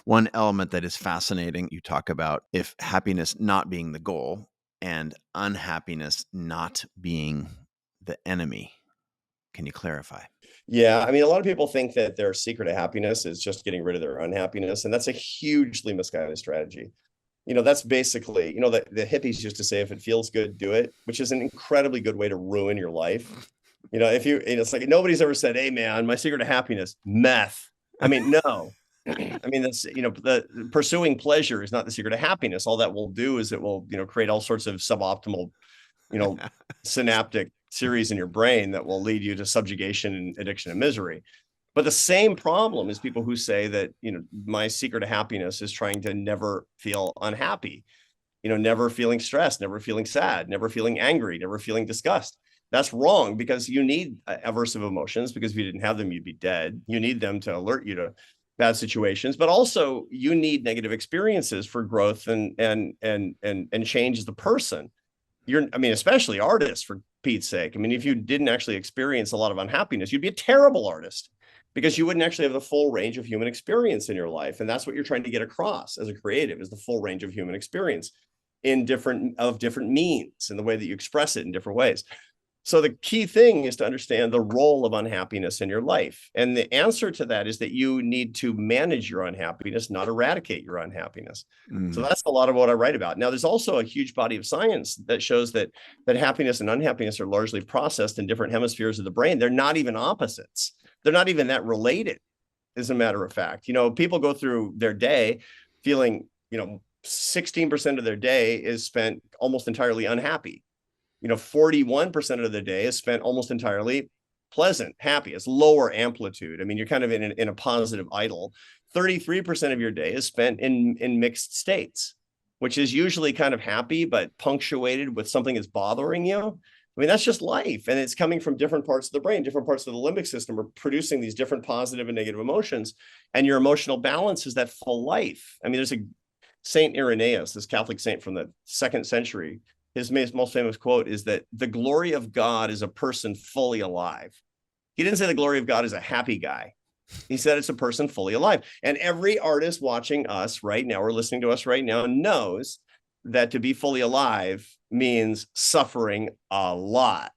One element that is fascinating, you talk about if happiness not being the goal and unhappiness not being the enemy. Can you clarify? Yeah, I mean, a lot of people think that their secret of happiness is just getting rid of their unhappiness, and that's a hugely misguided strategy. That's basically, the hippies used to say, if it feels good, do it, which is an incredibly good way to ruin your life. If you, it's like nobody's ever said, hey, man, my secret of happiness, meth. I mean, no. I mean, that's, the pursuing pleasure is not the secret of happiness. All that will do is it will, create all sorts of suboptimal, you know, synaptic series in your brain that will lead you to subjugation and addiction and misery. But the same problem is people who say that, my secret to happiness is trying to never feel unhappy, never feeling stressed, never feeling sad, never feeling angry, never feeling disgust. That's wrong, because you need aversive emotions, because if you didn't have them, you'd be dead. You need them to alert you to bad situations, but also you need negative experiences for growth and change as the person. Especially artists, for Pete's sake. I mean, if you didn't actually experience a lot of unhappiness, you'd be a terrible artist, because you wouldn't actually have the full range of human experience in your life. And that's what you're trying to get across as a creative, is the full range of human experience in different means, and the way that you express it in different ways. So the key thing is to understand the role of unhappiness in your life. And the answer to that is that you need to manage your unhappiness, not eradicate your unhappiness. So that's a lot of what I write about. Now, there's also a huge body of science that shows that happiness and unhappiness are largely processed in different hemispheres of the brain. They're not even opposites. They're not even that related, as a matter of fact. People go through their day feeling, 16% of their day is spent almost entirely unhappy. 41% of the day is spent almost entirely pleasant, happy. It's lower amplitude. I mean, you're kind of in a positive idle. 33% of your day is spent in mixed states, which is usually kind of happy, but punctuated with something that's bothering you. I mean, that's just life. And it's coming from different parts of the brain. Different parts of the limbic system are producing these different positive and negative emotions. And your emotional balance is that full life. I mean, there's a Saint Irenaeus, this Catholic saint from the 2nd century. His most famous quote is that the glory of God is a person fully alive. He didn't say the glory of God is a happy guy. He said it's a person fully alive. And every artist watching us right now, or listening to us right now, knows that to be fully alive means suffering a lot.